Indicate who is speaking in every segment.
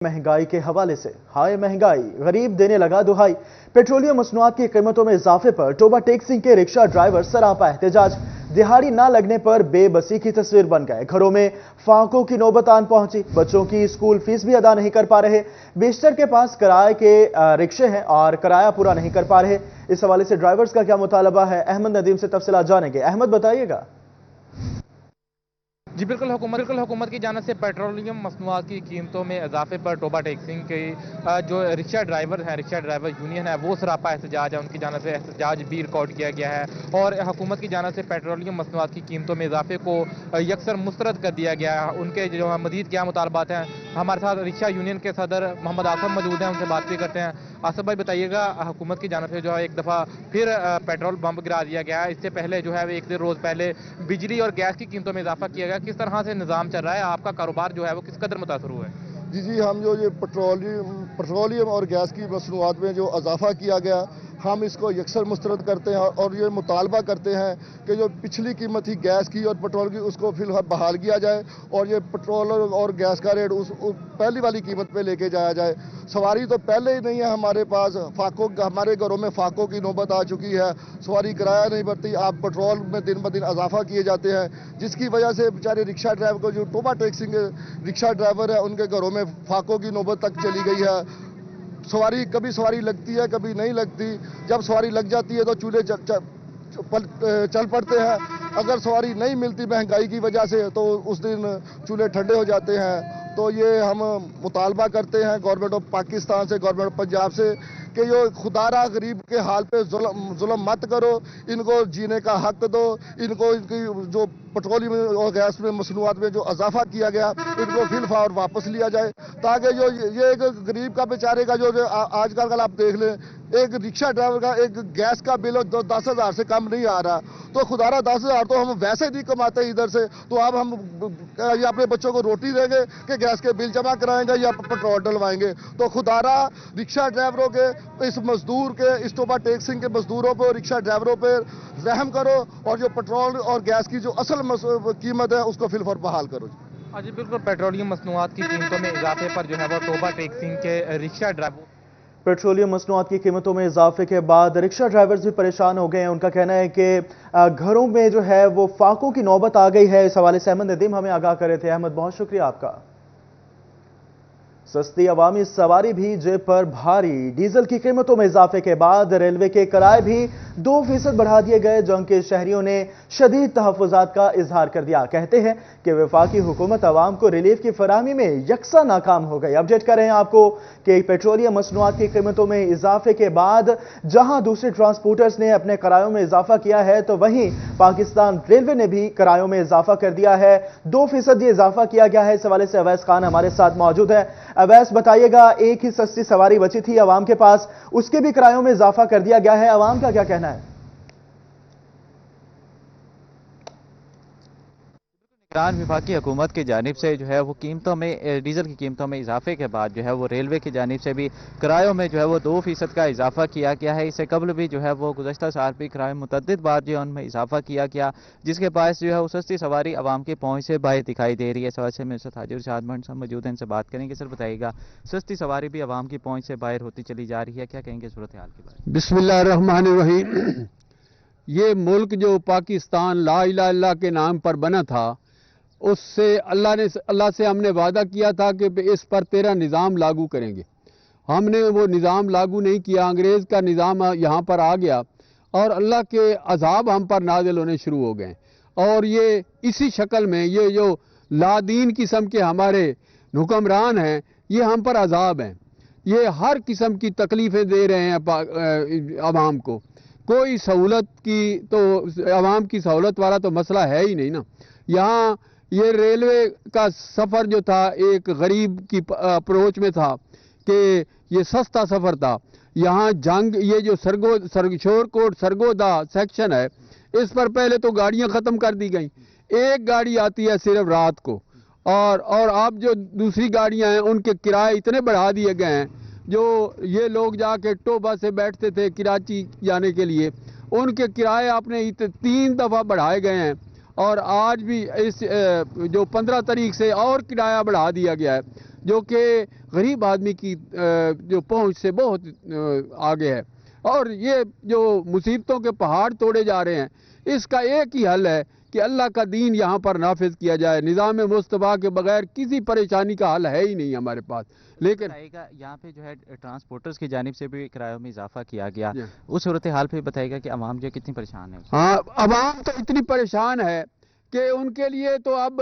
Speaker 1: महंगाई के हवाले से हाय महंगाई गरीब देने लगा दुहाई। पेट्रोलियम मसनूआत की कीमतों में इजाफे पर टोबा टैक्सी के रिक्शा ड्राइवर सरापा एहतजाज। दिहाड़ी ना लगने पर बेबसी की तस्वीर बन गए। घरों में फाकों की नौबत आन पहुंची। बच्चों की स्कूल फीस भी अदा नहीं कर पा रहे। बेशतर के पास किराए के रिक्शे हैं और किराया पूरा नहीं कर पा रहे। इस हवाले से ड्राइवर्स का क्या मुतालबा है, अहमद नदीम से तफसीलात जानेंगे। अहमद बताइएगा।
Speaker 2: जी बिल्कुल, हुकूमत की जानिब से पेट्रोलियम मसनूआत की कीमतों में इजाफे पर टोबा टैक्सी के जो रिक्शा ड्राइवर यूनियन है वो सरापा एहतजाज है। उनकी जानिब से एहतजाज भी रिकॉर्ड किया गया है और हुकूमत की जानिब से पेट्रोलियम मसनूआत की कीमतों में इजाफे को यकसर मुस्तरद कर दिया गया है। उनके जो मजीद क्या मुतालबात हैं, हमारे साथ रिक्शा यूनियन के सदर मोहम्मद आसफ मौजूद हैं, उनसे बात भी करते हैं। आसफ भाई बताइएगा, हुकूमत की जानिब से जो है एक दफ़ा फिर पेट्रोल बम गिरा दिया गया है। इससे पहले जो है एक रोज़ पहले बिजली और गैस की कीमतों में इजाफा किया गया। किस तरह से निज़ाम चल रहा है, आपका कारोबार जो है वो किस कदर मुतासर हुआ है?
Speaker 3: जी, हम जो ये पेट्रोलियम और गैस की मसनूआत में जो इजाफा किया गया, हम इसको यकसर मुस्तरद करते हैं और ये मुतालबा करते हैं कि जो पिछली कीमत थी गैस की और पेट्रोल की उसको फिलहाल बहाल किया जाए और ये पेट्रोल और गैस का रेट उस पहली वाली कीमत पे लेके जाया जाए। सवारी तो पहले ही नहीं है हमारे पास, हमारे घरों में फाकों की नौबत आ चुकी है। सवारी किराया नहीं बढ़ती, आप पेट्रोल में दिन ब दिन इजाफा किए जाते हैं, जिसकी वजह से बेचारे रिक्शा ड्राइवर को, जो टोबा टैक्सी के रिक्शा ड्राइवर है, उनके घरों में फाकों की नौबत तक चली गई है। कभी सवारी लगती है, कभी नहीं लगती। जब सवारी लग जाती है तो चूल्हे चल पड़ते हैं। अगर सवारी नहीं मिलती महंगाई की वजह से तो उस दिन चूल्हे ठंडे हो जाते हैं। तो ये हम मुतालबा करते हैं गवर्नमेंट ऑफ पाकिस्तान से, गवर्नमेंट ऑफ पंजाब से कि जो खुदारा गरीब के हाल पे जुल्म मत करो, इनको जीने का हक दो। इनको इनकी जो पेट्रोलियम और गैस में मसनूआत में जो इजाफा किया गया, इनको फिलफौर वापस लिया जाए, ताकि जो ये एक गरीब का बेचारे का जो आजकल आप देख लें, एक रिक्शा ड्राइवर का एक गैस का बिल 10,000 से कम नहीं आ रहा। तो खुदारा 10,000 तो हम वैसे नहीं कमाते इधर से, तो अब हम अपने बच्चों को रोटी देंगे कि गैस के बिल जमा कराएंगे या पेट्रोल डलवाएंगे। तो खुदारा रिक्शा ड्राइवरों के, इस मजदूर के, इस टोबा टैक्सी के मजदूरों पर, रिक्शा ड्राइवरों पर रहम करो और जो पेट्रोल और गैस की जो असल कीमत है उसको फिलफौर बहाल करो।
Speaker 2: जी बिल्कुल, पेट्रोलियम मसनूआत की कीमतों में इजाफे पर जो है वो टोबा टैक्सी के रिक्शा ड्राइवर
Speaker 1: पेट्रोलियम मसनूआत की कीमतों में इजाफे के बाद रिक्शा ड्राइवर्स भी परेशान हो गए हैं। उनका कहना है कि घरों में जो है वो फाकों की नौबत आ गई है। इस हवाले से अहमद नदीम हमें आगाह करे थे। अहमद, बहुत शुक्रिया आपका। सस्ती अवामी सवारी भी जेब पर भारी। डीजल की कीमतों में इजाफे के बाद रेलवे के किराए भी 2% बढ़ा दिए गए, जंग के शहरियों ने शदीद तहफ़्फ़ुज़ात का इजहार कर दिया। कहते हैं कि वफाकी हुकूमत अवाम को रिलीफ की फराहमी में यकसा नाकाम हो गई। अपडेट कर रहे हैं आपको कि पेट्रोलियम मसनूआत की कीमतों में इजाफे के बाद जहां दूसरे ट्रांसपोर्टर्स ने अपने किरायों में इजाफा किया है, तो वहीं पाकिस्तान रेलवे ने भी किरायों में इजाफा कर दिया है। 2% ये इजाफा किया गया है। इस हवाले से अवैस खान हमारे साथ मौजूद है। अवैस, बताइएगा, एक ही सस्ती सवारी बची थी अवाम के पास, उसके भी किरायों में इजाफा कर दिया गया है। अवाम का क्या कहना है?
Speaker 4: निगरान विभाग की हुकूमत की जानिब से जो है वो कीमतों में, डीजल की कीमतों में इजाफे के बाद जो है वो रेलवे की जानिब से भी किरायों में जो है वो 2% का इजाफा किया गया है। इससे कबल भी जो है वो गुज़श्ता साल भी किराए मुतअद्दिद बार जो है उनमें इजाफा किया गया, जिसके बायस जो है वो सस्ती सवारी आवाम की पहुँच से बाहर दिखाई दे रही है। इस वजह से मेरे साथ हाजिर शाद भंड साहब मौजूद हैं, इनसे बात करेंगे। सर बताइएगा, सस्ती सवारी भी आवाम की पहुँच से बाहर होती चली जा रही है, क्या कहेंगे सूरत हाल के बारे में?
Speaker 5: बिस्मिल्लाहिर्रहमानिर्रहीम। ये मुल्क जो पाकिस्तान ला इलाहा इल्लल्लाह के नाम पर बना था, उससे अल्लाह से हमने वादा किया था कि इस पर तेरा निज़ाम लागू करेंगे। हमने वो निज़ाम लागू नहीं किया, अंग्रेज़ का निज़ाम यहाँ पर आ गया और अल्लाह के अजाब हम पर नाज़िल होने शुरू हो गए। और ये इसी शक्ल में ये जो लादीन किस्म के हमारे हुक्मरान हैं, ये हम पर अजाब हैं। ये हर किस्म की तकलीफ़ें दे रहे हैं आवाम को। कोई सहूलत की तो आवाम की सहूलत वाला तो मसला है ही नहीं ना। यहाँ ये रेलवे का सफ़र जो था एक गरीब की अप्रोच में था कि ये सस्ता सफ़र था। यहाँ जंग, ये जो शोरकोट सरगोदा सेक्शन है, इस पर पहले तो गाड़ियाँ ख़त्म कर दी गई। एक गाड़ी आती है सिर्फ रात को, और अब जो दूसरी गाड़ियाँ हैं उनके किराए इतने बढ़ा दिए गए हैं। जो ये लोग जाके टोबा से बैठते थे कराची जाने के लिए, उनके किराए आपने 3 दफ़ा बढ़ाए गए हैं। और आज भी इस जो 15 तारीख से और किराया बढ़ा दिया गया है। جو کہ غریب آدمی کی جو پہنچ سے بہت آگے ہے. اور یہ جو مصیبتوں کے پہاڑ توڑے جا رہے ہیں، اس کا ایک ہی حل ہے کہ اللہ کا دین یہاں پر نافذ کیا جائے. نظام مصطفیٰ کے بغیر کسی پریشانی کا حل ہے ہی نہیں ہمارے پاس. لیکن
Speaker 4: یہاں پہ جو ہے ٹرانسپورٹرز کی جانب سے بھی کرایوں میں اضافہ کیا گیا، اس صورتحال پہ بتائے گا کہ عوام جو کتنی پریشان ہے.
Speaker 5: ہاں، عوام تو اتنی پریشان ہے کہ ان کے لیے تو اب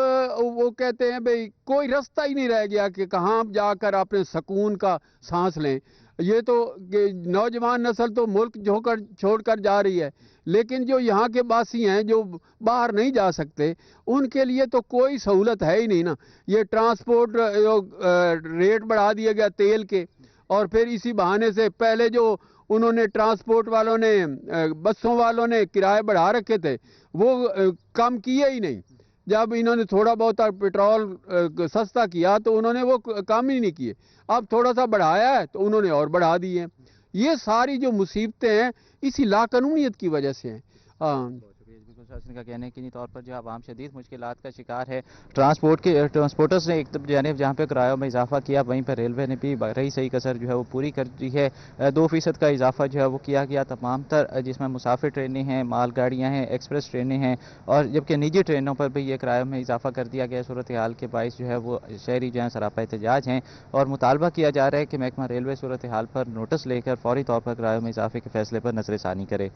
Speaker 5: وہ کہتے ہیں بھئی کوئی رستہ ہی نہیں رہ گیا کہ کہاں جا کر اپنے سکون کا سانس لیں. یہ تو نوجوان نسل تو ملک چھوڑ کر جا رہی ہے، لیکن جو یہاں کے باسی ہیں جو باہر نہیں جا سکتے، ان کے لیے تو کوئی سہولت ہے ہی نہیں نا. یہ ٹرانسپورٹ ریٹ بڑھا دیا گیا تیل کے، اور پھر اسی بہانے سے پہلے جو انہوں نے ٹرانسپورٹ والوں نے بسوں والوں نے کرائے بڑھا رکھے تھے وہ کم کیے ہی نہیں. جب انہوں نے تھوڑا بہت پیٹرول سستا کیا تو انہوں نے وہ کم ہی نہیں کیے. اب تھوڑا سا بڑھایا ہے تو انہوں نے اور بڑھا دیے. یہ ساری جو مصیبتیں ہیں اسی لاقانونیت کی وجہ سے ہیں.
Speaker 4: کا کہنا ہے کہ طور پر جو عوام شدید مشکلات کا شکار ہے. ٹرانسپورٹرز نے ایک جانب جہاں پہ کرایوں میں اضافہ کیا، وہیں پہ ریلوے نے بھی رہی صحیح کسر جو ہے وہ پوری کر دی ہے. 2% کا اضافہ جو ہے وہ کیا گیا تمام تر، جس میں مسافر ٹرینیں ہیں، مال گاڑیاں ہیں، ایکسپریس ٹرینیں ہیں، اور جبکہ نجی ٹرینوں پر بھی یہ کرایوں میں اضافہ کر دیا گیا. صورتحال کے باعث جو ہے وہ شہری جو ہیں سراپا احتجاج ہیں، اور مطالبہ کیا جا رہا ہے کہ محکمہ ریلوے صورتحال پر نوٹس لے کر فوری طور پر کرایوں میں اضافے کے فیصلے پر نظر ثانی کرے.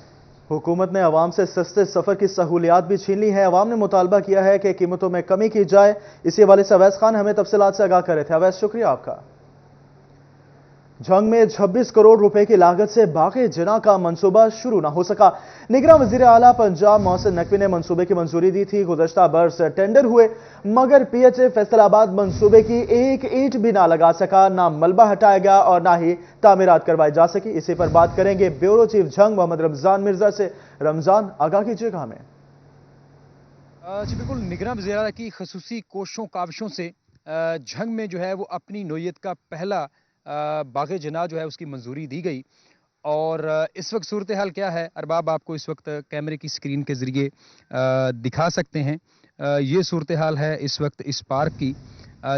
Speaker 1: حکومت نے عوام سے سستے سفر کی سہولیات بھی چھین لی ہے. عوام نے مطالبہ کیا ہے کہ قیمتوں میں کمی کی جائے. اسی حوالے سے اویس خان ہمیں تفصیلات سے آگاہ کر رہے تھے. اویس، شکریہ آپ کا. جھنگ میں 26 کروڑ روپے کی لاگت سے باغ جناح کا منصوبہ شروع نہ ہو سکا. نگراں وزیر اعلیٰ پنجاب محسن نقوی نے منصوبے کی منظوری دی تھی. گزشتہ برس ٹینڈر ہوئے مگر پی ایچ اے فیصل آباد منصوبے کی ایک اینٹ بھی نہ لگا سکا، نہ ملبہ ہٹایا گیا اور نہ ہی تعمیرات کروائی جا سکی. اسی پر بات کریں گے بیورو چیف جھنگ محمد رمضان مرزا سے. رمضان، آگاہ کیجیے گا ہمیں.
Speaker 6: جی بالکل، نگراں وزیر اعلیٰ کی خصوصی کوششوں کاوشوں سے جھنگ میں جو ہے وہ اپنی نوعیت کا پہلا باغ جناح جو ہے اس کی منظوری دی گئی. اور اس وقت صورتحال کیا ہے ارباب آپ کو اس وقت کیمرے کی سکرین کے ذریعے دکھا سکتے ہیں. یہ صورتحال ہے اس وقت اس پارک کی،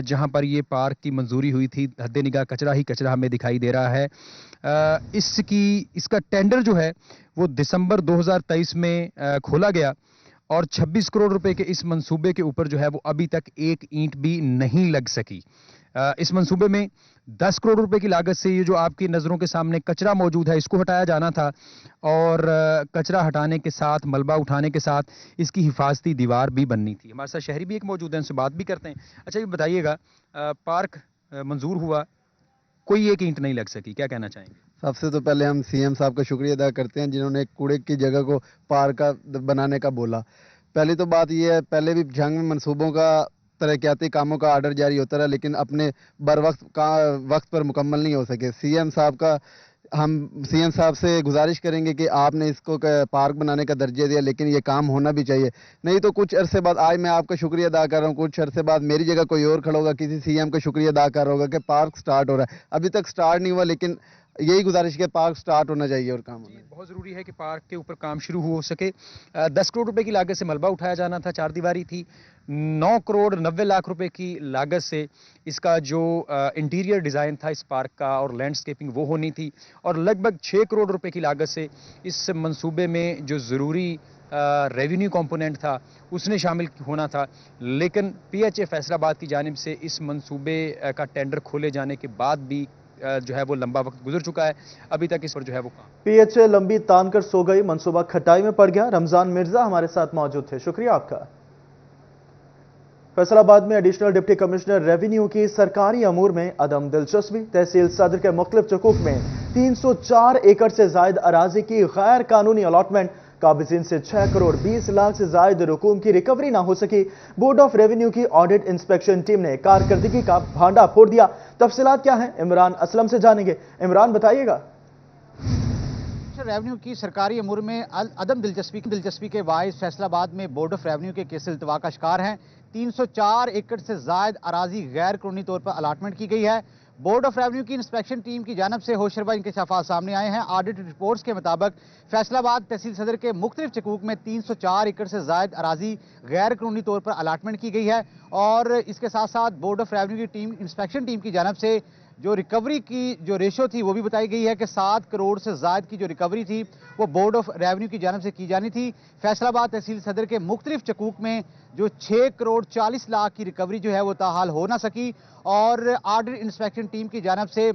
Speaker 6: جہاں پر یہ پارک کی منظوری ہوئی تھی. حد نگاہ کچرا ہی کچرا ہمیں دکھائی دے رہا ہے. اس کا ٹینڈر جو ہے وہ دسمبر 2023 میں کھولا گیا، اور 26 کروڑ روپے کے اس منصوبے کے اوپر جو ہے وہ ابھی تک ایک اینٹ بھی نہیں لگ سکی. اس منصوبے میں 10 کروڑ روپے کی لاگت سے یہ جو آپ کی نظروں کے سامنے کچرا موجود ہے اس کو ہٹایا جانا تھا، اور کچرا ہٹانے کے ساتھ ملبہ اٹھانے کے ساتھ اس کی حفاظتی دیوار بھی بننی تھی. ہمارے ساتھ شہری بھی ایک موجود ہیں، ان سے بات بھی کرتے ہیں. اچھا یہ بتائیے گا، پارک منظور ہوا، کوئی ایک اینٹ نہیں لگ سکی، کیا کہنا چاہیں گے؟
Speaker 7: سب سے تو پہلے ہم سی ایم صاحب کا شکریہ ادا کرتے ہیں جنہوں نے کوڑے کی جگہ کو پارک کا بنانے کا بولا. پہلی تو بات یہ ہے، پہلے بھی جھنگ میں منصوبوں کا ترقیاتی کاموں کا آرڈر جاری ہوتا رہا لیکن اپنے وقت پر مکمل نہیں ہو سکے. ہم سی ایم صاحب سے گزارش کریں گے کہ آپ نے اس کو پارک بنانے کا درجہ دیا، لیکن یہ کام ہونا بھی چاہیے. نہیں تو کچھ عرصے بعد، آج میں آپ کا شکریہ ادا کر رہا ہوں، کچھ عرصے بعد میری جگہ کوئی اور کھڑا ہوگا، کسی سی ایم کا شکریہ ادا کر رہا ہوگا کہ پارک سٹارٹ ہو رہا ہے. ابھی تک سٹارٹ نہیں ہوا، لیکن یہی گزارش کہ پارک سٹارٹ ہونا چاہیے اور کام ہونا چاہیے.
Speaker 6: بہت ضروری ہے کہ پارک کے اوپر کام شروع ہو سکے. 10 کروڑ روپے کی لاگت سے ملبہ اٹھایا جانا تھا، 4 دیواری تھی. 9 کروڑ 90 لاکھ روپے کی لاگت سے اس کا جو انٹیریئر ڈیزائن تھا اس پارک کا اور لینڈسکیپنگ وہ ہونی تھی، اور لگ بھگ 6 کروڑ روپے کی لاگت سے اس منصوبے میں جو ضروری ریونیو کمپوننٹ تھا اس نے شامل ہونا تھا. لیکن پی ایچ اے فیصل آباد کی جانب سے اس منصوبے کا ٹینڈر کھولے جانے کے بعد بھی جو ہے وہ لمبا وقت گزر چکا ہے، ابھی تک اس پر جو ہے وہ کام.
Speaker 1: پی ایچ اے لمبی تان کر سو گئی، منصوبہ کھٹائی میں پڑ گیا. رمضان مرزا ہمارے ساتھ موجود تھے، شکریہ آپ کا. فیصل آباد میں ایڈیشنل ڈپٹی کمشنر ریونیو کی سرکاری امور میں عدم دلچسپی. تحصیل صدر کے مختلف چکوک میں 304 ایکڑ سے زائد اراضی کی غیر قانونی الاٹمنٹ، قابضین سے 6 کروڑ 20 لاکھ سے زائد رقوم کی ریکوری نہ ہو سکی. بورڈ آف ریونیو کی آڈٹ انسپیکشن ٹیم نے کارکردگی کا بھانڈا پھوڑ دیا. تفصیلات کیا ہیں عمران اسلم سے جانیں گے. عمران بتائیے گا.
Speaker 8: ریونیو کی سرکاری امور میں عدم دلچسپی کے باعث فیصل آباد میں بورڈ آف ریونیو کے کیس التوا کا شکار ہیں. 304 ایکڑ سے زائد اراضی غیر قانونی طور پر الاٹمنٹ کی گئی ہے. बोर्ड ऑफ रेवेन्यू की इंस्पेक्शन टीम की जानब से होशरबा इंकशाफात सामने आए हैं। ऑडिट रिपोर्ट्स के मुताबिक फैसलाबाद तहसील सदर के मुख्तलिफ चकूक में 304 एकड़ से जायद अराजी गैर कानूनी तौर पर अलाटमेंट की गई है और इसके साथ साथ बोर्ड ऑफ रेवेन्यू की टीम इंस्पेक्शन टीम की जानब से जो रिकवरी की जो रेशो थी वो भी बताई गई है कि 7 करोड़ से जायद की जो रिकवरी थी वो बोर्ड ऑफ रेवेन्यू की जानब से की जानी थी। फैसलाबाद तहसील सदर के मुख्तलिफ चकूक में जो 6 करोड़ 40 लाख की रिकवरी जो है वो ताहाल हो ना सकी और ऑडिट इंस्पेक्शन टीम की जानब से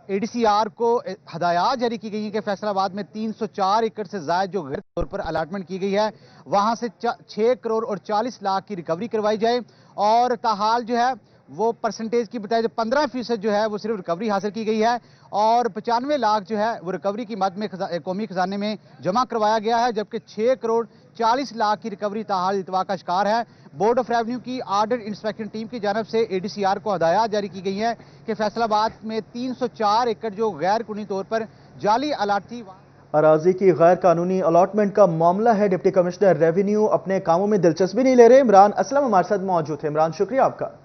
Speaker 8: ADCR को हदायत जारी की गई है कि फैसलाबाद में 304 एकड़ से जायद जो गैर तौर पर अलाटमेंट की गई है वहां से 6 करोड़ और 40 लाख की रिकवरी करवाई जाए और ताहाल जो है वो परसेंटेज की बताए 15% जो है वो सिर्फ रिकवरी हासिल की गई है और 95 लाख जो है वो रिकवरी की मद में कौमी खजाने में जमा करवाया गया है, जबकि 6 करोड़ 40 लाख की रिकवरी ताहाल इतवा का शिकार है। बोर्ड ऑफ रेवेन्यू की ऑडिट इंस्पेक्शन टीम की जानब से ADCR को हदायत जारी की गई है कि फैसलाबाद में 304 एकड़ जो गैर कानूनी तौर पर जाली अलाट थी
Speaker 1: अराजी की गैर कानूनी अलॉटमेंट का मामला है। डिप्टी कमिश्नर रेवेन्यू अपने कामों में दिलचस्पी नहीं ले रहे। इमरान असलम हमारे साथ मौजूद थे। इमरान, शुक्रिया आपका।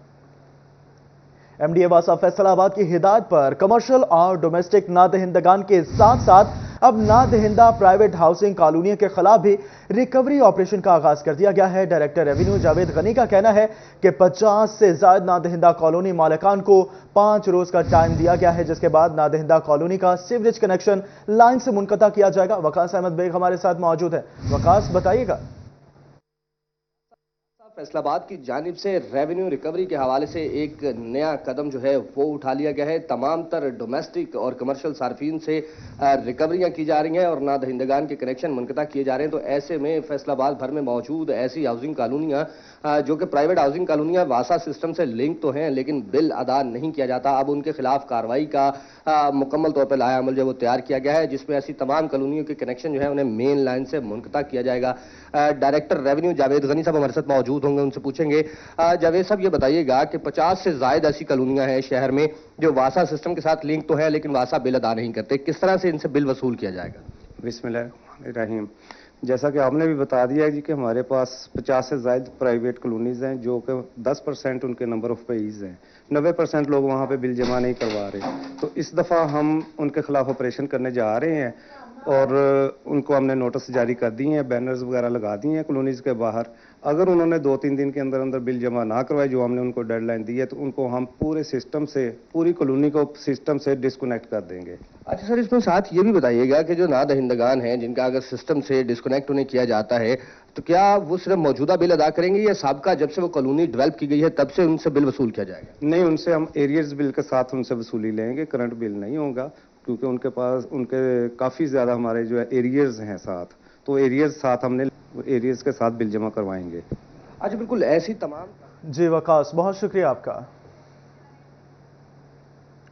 Speaker 1: MDA वासा फैसलाबाद की हिदायत पर कमर्शियल और डोमेस्टिक नादहिंदगान के साथ साथ अब नादहिंदा प्राइवेट हाउसिंग कॉलोनियों के खिलाफ भी रिकवरी ऑपरेशन का आगाज कर दिया गया है। डायरेक्टर रेवेन्यू जावेद गनी का कहना है कि 50 से ज्यादा नादहिंदा कॉलोनी मालिकान को 5 रोज का टाइम दिया गया है, जिसके बाद नादहिंदा कॉलोनी का सीवरेज कनेक्शन लाइन से मुनक़ता किया जाएगा। वकास अहमद बेग हमारे साथ मौजूद है। वकास, बताइएगा।
Speaker 9: फैसलाबाद की जानिब से रेवेन्यू रिकवरी के हवाले से एक नया कदम जो है वो उठा लिया गया है। तमाम तर डोमेस्टिक और कमर्शियल सार्फिन से रिकवरियां की जा रही हैं और नादहिंदगान के कनेक्शन मुनक़ता किए जा रहे हैं। तो ऐसे में फैसलाबाद भर में मौजूद ऐसी हाउसिंग कॉलोनियां जो कि प्राइवेट हाउसिंग कॉलोनियां वासा सिस्टम से लिंक तो हैं लेकिन बिल अदा नहीं किया जाता, अब उनके खिलाफ कार्रवाई का मुकम्मल तौर पर लाया अमल जो वो तैयार किया गया है, जिसमें ऐसी तमाम कॉलोनियों के कनेक्शन जो है उन्हें मेन लाइन से मुनक़ता किया जाएगा। डायरेक्टर रेवेन्यू जावेद गनी साहब हमारे साथ मौजूद होंगे, उनसे पूछेंगे। जावेद साहब, ये बताइएगा कि 50 से जायद ऐसी कॉलोनियां हैं शहर में जो वासा सिस्टम के साथ लिंक तो है लेकिन वासा बिल अदा नहीं करते, किस तरह से इनसे बिल वसूल किया जाएगा?
Speaker 10: बिस्मिल्लाहिर्रहमानिर्रहीम। जैसा कि आपने भी बता दिया जी कि हमारे पास 50 से जायद प्राइवेट कॉलोनीज हैं जो कि 10% उनके नंबर ऑफ पेईज हैं, 90% लोग वहाँ पे बिल जमा नहीं करवा रहे। तो इस दफ़ा हम उनके खिलाफ ऑपरेशन करने जा रहे हैं और उनको हमने नोटिस जारी कर दिए हैं, बैनर्स वगैरह लगा दिए हैं कॉलोनीज के बाहर। अगर उन्होंने 2-3 दिन के अंदर अंदर बिल जमा ना करवाए जो हमने उनको डेडलाइन दी है तो उनको हम पूरे सिस्टम से, पूरी कॉलोनी को सिस्टम से डिस्कनेक्ट कर देंगे।
Speaker 9: अच्छा सर, इसमें साथ ये भी बताइएगा कि जो नादहिंदगान हैं जिनका अगर सिस्टम से डिस्कनेक्ट उन्हें किया जाता है तो क्या वो सिर्फ मौजूदा बिल अदा करेंगे या साबका जब से वो कॉलोनी डेवलप की गई है तब से उनसे बिल वसूल किया जाएगा?
Speaker 10: नहीं, उनसे हम एरियर्स बिल के साथ उनसे वसूली लेंगे, करंट बिल नहीं होगा क्योंकि उनके पास उनके काफ़ी ज़्यादा हमारे जो है एरियर्स हैं साथ, तो एरियर्स साथ हमने एरियर्स के साथ बिल जमा करवाएंगे।
Speaker 9: अच्छा, बिल्कुल ऐसी तमाम।
Speaker 1: जी वकास, बहुत शुक्रिया आपका।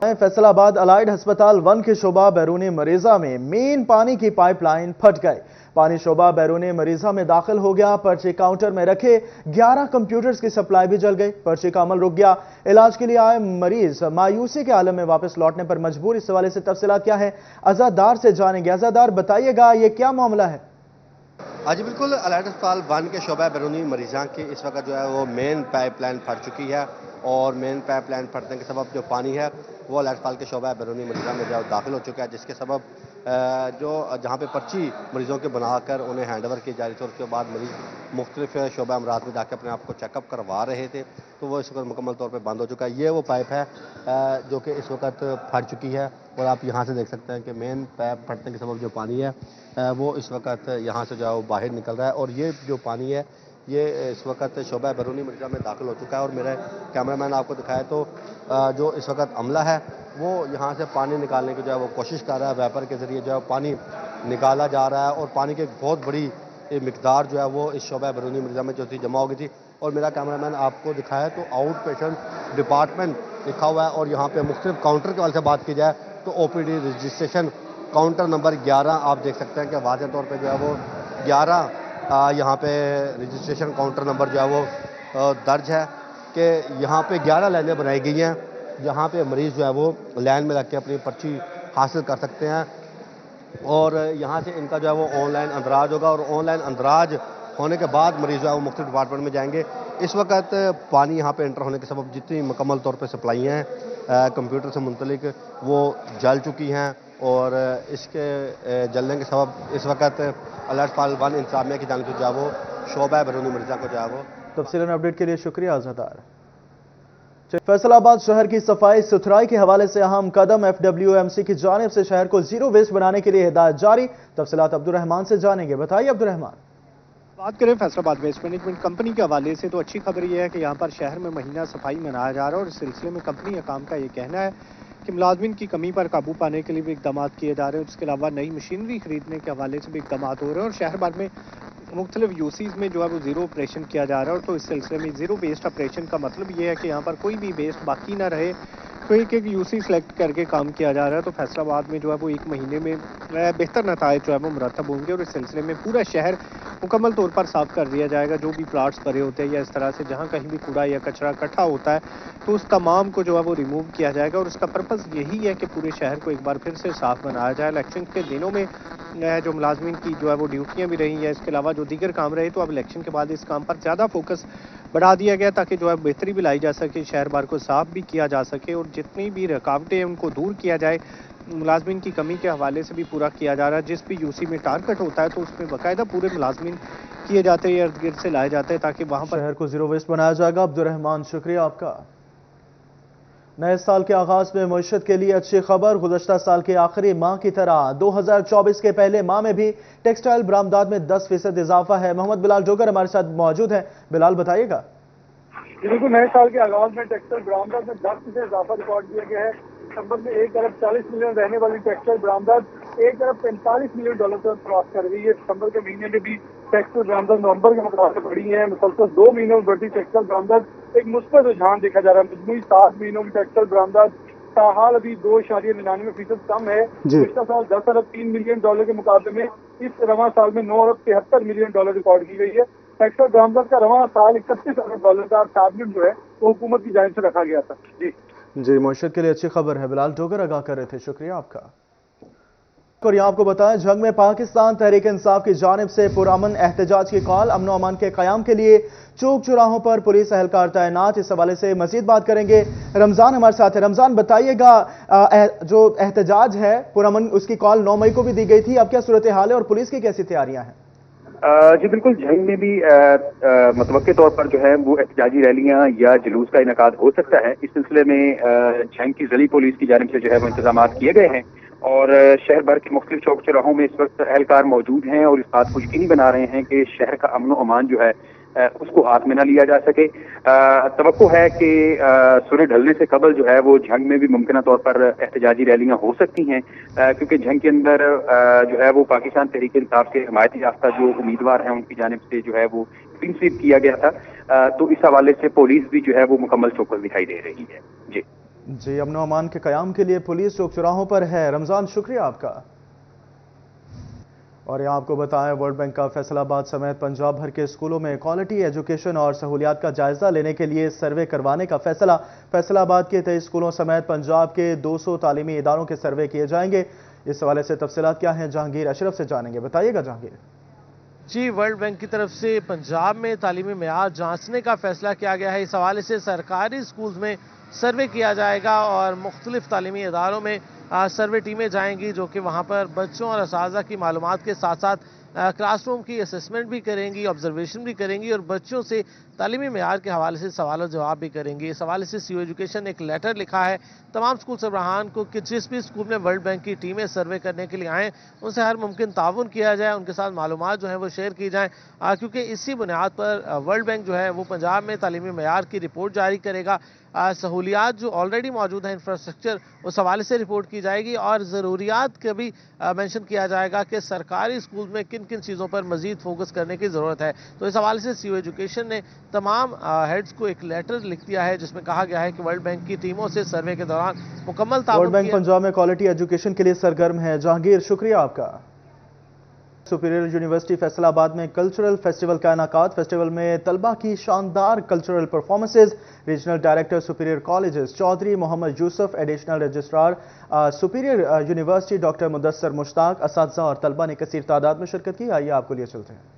Speaker 1: फैसलाबाद अलाइड अस्पताल 1 के शोबा बैरून मरीजा में मेन पानी की पाइपलाइन फट गई। पानी शोबा बैरून मरीजा में दाखिल हो गया। पर्ची काउंटर में रखे 11 कंप्यूटर्स की सप्लाई भी जल गई। पर्ची का अमल रुक गया। इलाज के लिए आए मरीज मायूसी के आलम में वापस लौटने पर मजबूर। इस हवाले से तफसीलात क्या है अजादार से जानेंगे। अजादार, बताइएगा ये क्या मामला है?
Speaker 11: आज बिल्कुल अलाइड अस्पताल 1 के शोबा बैरूनी मरीज़ां की इस वक्त जो है वो मेन पाइपलाइन फट चुकी है और मेन पाइपलाइन फटने के सबब जो पानी है वो अलाइड अस्पताल के शोबा बैरूनी मरीज़ां में जो दाखिल हो चुका है, जिसके सबब जो जहाँ पे पर्ची मरीज़ों के बनाकर उन्हें हैंड ओवर की जा रही थी और उसके बाद मरीज़ मुख्तलिफ शोबा अमरात में जाकर अपने आप को चेकअप करवा रहे थे, तो वो इस वक्त मुकम्मल तौर पर बंद हो चुका है। ये वो पाइप है जो कि इस वक्त फट चुकी है और आप यहाँ से देख सकते हैं कि मेन पाइप फटने के सबब जो पानी है वो इस वक्त यहाँ से जो है वो बाहर निकल रहा है और ये जो पानी है ये इस वक्त शोबा बैरूनी मरीज़ा में दाखिल हो चुका है। और मेरा कैमरामैन आपको दिखाया तो जो इस वक्त अमला है वो यहाँ से पानी निकालने की जो है वो कोशिश कर रहा है, वेपर के ज़रिए जो है पानी निकाला जा रहा है और पानी की एक बहुत बड़ी मिकदार जो है वो इस शोबा बैरूनी मरीज़ा में जो थी जमा हो गई थी। और मेरा कैमरामैन आपको दिखाया तो आउट पेशेंट डिपार्टमेंट लिखा हुआ है और यहाँ पे मुख्तलिफ काउंटर के वाले से बात की जाए तो OPD रजिस्ट्रेशन काउंटर नंबर 11 आप देख सकते हैं कि वाज़ेह तौर पे जो है वो 11 यहाँ पे रजिस्ट्रेशन काउंटर नंबर जो है वो दर्ज है कि यहाँ पे 11 लाइनें बनाई गई हैं जहाँ पे मरीज़ जो है वो लाइन में लग के अपनी पर्ची हासिल कर सकते हैं और यहाँ से इनका जो है वो ऑनलाइन अंदराज होगा और ऑनलाइन अंदराज ہونے کے بعد مریض جو ہے وہ مختلف ڈپارٹمنٹ میں جائیں گے۔ اس وقت پانی یہاں پہ انٹر ہونے کے سبب جتنی مکمل طور پہ سپلائی ہیں کمپیوٹر سے منسلک وہ جل چکی ہیں، اور اس کے جلنے کے سبب اس وقت الرٹ فال 1 انتظامیہ کی جانب سے جو ہے وہ شعبہ بیرونی مریضاں کو جو ہے وہ
Speaker 1: تفصیلی اپڈیٹ کے لیے شکریہ آزادار۔ فیصل آباد شہر کی صفائی ستھرائی کے حوالے سے اہم قدم، FWMC کی جانب سے شہر کو زیرو ویسٹ بنانے کے لیے ہدایت جاری۔ تفصیلات عبدالرحمان سے جانیں گے، بتائیے عبدالرحمان۔
Speaker 12: بات کریں فیصل آباد ویسٹ مینجمنٹ کمپنی کے حوالے سے تو اچھی خبر یہ ہے کہ یہاں پر شہر میں مہینہ صفائی منایا جا رہا ہے، اور اس سلسلے میں کمپنی حکام کا یہ کہنا ہے کہ ملازمین کی کمی پر قابو پانے کے لیے بھی اقدامات کیے جا رہے ہیں۔ اس کے علاوہ نئی مشینری خریدنے کے حوالے سے بھی اقدامات ہو رہے ہیں، اور شہر بھر میں مختلف یوسیز میں جو ہے وہ زیرو آپریشن کیا جا رہا ہے۔ اور تو اس سلسلے میں زیرو ویسٹ آپریشن کا مطلب یہ ہے کہ یہاں پر کوئی بھی ویسٹ باقی نہ رہے، تو ایک یوسی سلیکٹ کر کے کام کیا جا رہا ہے۔ تو فیصل آباد میں جو ہے وہ 1 مہینے میں بہتر نتائج جو ہے وہ مرتب ہوں گے، اور اس سلسلے میں پورا شہر مکمل طور پر صاف کر دیا جائے گا۔ جو بھی پلاٹس بھرے ہوتے ہیں یا اس طرح سے جہاں کہیں بھی کوڑا یا کچرا اکٹھا ہوتا ہے تو اس تمام کو جو ہے وہ ریموو کیا جائے گا، اور اس کا پرپس یہی ہے کہ پورے شہر کو ایک بار پھر سے صاف بنایا جائے۔ الیکشن کے دنوں میں جو ملازمین کی جو ہے وہ ڈیوٹیاں بھی رہی ہیں، اس کے علاوہ جو دیگر کام رہے، تو اب الیکشن کے بعد اس کام پر زیادہ فوکس بڑھا دیا گیا تاکہ جو ہے بہتری بھی لائی جا سکے، شہر بھر کو صاف بھی کیا جا سکے، اور جتنی بھی رکاوٹیں ہیں ان کو دور کیا جائے۔ ملازمین کی کمی کے حوالے سے بھی پورا کیا جا رہا ہے۔ جس بھی یوسی میں ٹارگٹ ہوتا ہے تو اس میں باقاعدہ پورے ملازمین کیے جاتے ہیں، ارد گرد سے لائے جاتے ہیں تاکہ وہاں پر
Speaker 1: شہر کو زیرو ویسٹ بنایا جائے گا۔ عبدالرحمان شکریہ آپ کا۔ نئے سال کے آغاز میں معیشت کے لیے اچھی خبر، گزشتہ سال کے آخری ماہ کی طرح 2024 کے پہلے ماہ میں بھی ٹیکسٹائل برآمدات میں 10% اضافہ ہے۔ محمد بلال ڈوگر ہمارے ساتھ موجود ہیں۔ بلال بتائیے گا۔
Speaker 13: بالکل، نئے سال کے آغاز میں ٹیکسٹائل برآمدات میں 10% اضافہ ریکارڈ کیا گیا ہے۔ دسمبر میں 1 ارب 40 ملین رہنے والی ٹیکسٹائل برآمدات 1 ارب 45 ملین ڈالر تک کراس کر گئی ہے۔ دسمبر کے مہینے میں بھی ٹیکسٹائل برآمدات نومبر کے مقابلے بڑھی ہیں۔ مسلسل 2 مہینوں میں بڑھتی ٹیکسٹائل برآمدات ایک مثبت رجحان دیکھا جا رہا ہے۔ مجموعی 7 مہینوں کی ٹیکسٹائل برآمدات تاحال ابھی 2.99% کم ہے۔ گزشتہ سال 10 ارب 3 ملین ڈالر کے مقابلے میں اس رواں سال میں 9 ارب 73 ملین ڈالر ریکارڈ کی گئی ہے۔ ٹیکسٹائل برآمدات کا رواں سال 31 ارب ڈالر کا ٹارگٹ جو ہے وہ حکومت کی جانب سے رکھا گیا تھا۔
Speaker 1: جی، معیشت کے لیے اچھی خبر ہے۔ بلال ڈوگر آگاہ کر رہے تھے، شکریہ آپ کا۔ اور یہاں آپ کو بتائیں، جنگ میں پاکستان تحریک انصاف کی جانب سے پرامن احتجاج کی کال، امن و امان کے قیام کے لیے چوک چوراہوں پر پولیس اہلکار تعینات۔ اس حوالے سے مزید بات کریں گے، رمضان ہمارے ساتھ ہے۔ رمضان بتائیے گا، جو احتجاج ہے پرامن، اس کی کال 9 مئی کو بھی دی گئی تھی، اب کیا صورتحال ہے اور پولیس کی کیسی تیاریاں ہیں؟
Speaker 14: جی بالکل، جنگ میں بھی متوقع طور پر جو ہے وہ احتجاجی ریلیاں یا جلوس کا انعقاد ہو سکتا ہے۔ اس سلسلے میں جنگ کی ضلعی پولیس کی جانب سے جو ہے وہ انتظامات کیے گئے ہیں، اور شہر بھر کے مختلف چوک چوراہوں میں اس وقت اہلکار موجود ہیں اور اس بات کو یقینی بنا رہے ہیں کہ شہر کا امن و امان جو ہے اس کو ہاتھ میں نہ لیا جا سکے۔ توقع ہے کہ سورج ڈھلنے سے قبل جو ہے وہ جنگ میں بھی ممکنہ طور پر احتجاجی ریلیاں ہو سکتی ہیں، کیونکہ جنگ کے اندر جو ہے وہ پاکستان تحریک انصاف کے حمایتی یافتہ جو امیدوار ہیں ان کی جانب سے جو ہے وہ کلین سویپ کیا گیا تھا، تو اس حوالے سے پولیس بھی جو ہے وہ مکمل چوکس دکھائی دے رہی ہے۔
Speaker 1: جی، امن و امان کے قیام کے لیے پولیس چوک چوراہوں پر ہے۔ رمضان شکریہ آپ کا۔ اور یہاں آپ کو بتائیں، ورلڈ بینک کا فیصل آباد سمیت پنجاب بھر کے اسکولوں میں کوالٹی ایجوکیشن اور سہولیات کا جائزہ لینے کے لیے سروے کروانے کا فیصلہ۔ فیصل آباد کے 23 اسکولوں سمیت پنجاب کے 200 تعلیمی اداروں کے سروے کیے جائیں گے۔ اس حوالے سے تفصیلات کیا ہیں، جہانگیر اشرف سے جانیں گے، بتائیے گا جہانگیر۔
Speaker 15: جی، ورلڈ بینک کی طرف سے پنجاب میں تعلیمی معیار جانچنے کا فیصلہ کیا گیا ہے۔ اس حوالے سے سرکاری اسکولز میں سروے کیا جائے گا اور مختلف تعلیمی اداروں میں سروے ٹیمیں جائیں گی، جو کہ وہاں پر بچوں اور اساتذہ کی معلومات کے ساتھ ساتھ کلاس روم کی اسسمنٹ بھی کریں گی، آبزرویشن بھی کریں گی اور بچوں سے تعلیمی معیار کے حوالے سے سوال و جواب بھی کریں گی۔ اس حوالے سے سی او ایجوکیشن نے ایک لیٹر لکھا ہے تمام اسکول سربراہان کو کہ جس بھی اسکول میں ورلڈ بینک کی ٹیمیں سروے کرنے کے لیے آئیں، ان سے ہر ممکن تعاون کیا جائے، ان کے ساتھ معلومات جو ہیں وہ شیئر کی جائیں، کیونکہ اسی بنیاد پر ورلڈ بینک جو ہے وہ پنجاب میں تعلیمی معیار کی رپورٹ جاری کرے گا۔ سہولیات جو آلریڈی موجود ہیں، انفراسٹرکچر، اس حوالے سے رپورٹ کی جائے گی اور ضروریات کا بھی مینشن کیا جائے گا کہ سرکاری اسکول میں کن کن چیزوں پر مزید فوکس کرنے کی ضرورت ہے۔ تو اس حوالے سے سی او ایجوکیشن نے تمام ہیڈز کو ایک لیٹر لکھ دیا ہے، جس میں کہا گیا ہے کہ ورلڈ بینک کی ٹیموں سے سروے کے دوران مکمل تعاون
Speaker 1: ورلڈ بینک پنجاب میں کوالٹی ایجوکیشن کے لیے سرگرم ہے۔ جہانگیر شکریہ آپ کا۔ سپیریئر یونیورسٹی فیصل آباد میں کلچرل فیسٹیول کا انعقاد۔ فیسٹیول میں طلبہ کی شاندار cultural performances. Regional director Superior colleges Chaudhry Muhammad Yousaf, additional registrar Superior university doctor Mudassar Mushtaq, اساتذہ اور طلبہ نے کثیر تعداد میں شرکت کی۔ آئیے آپ کو لیے چلتے ہیں۔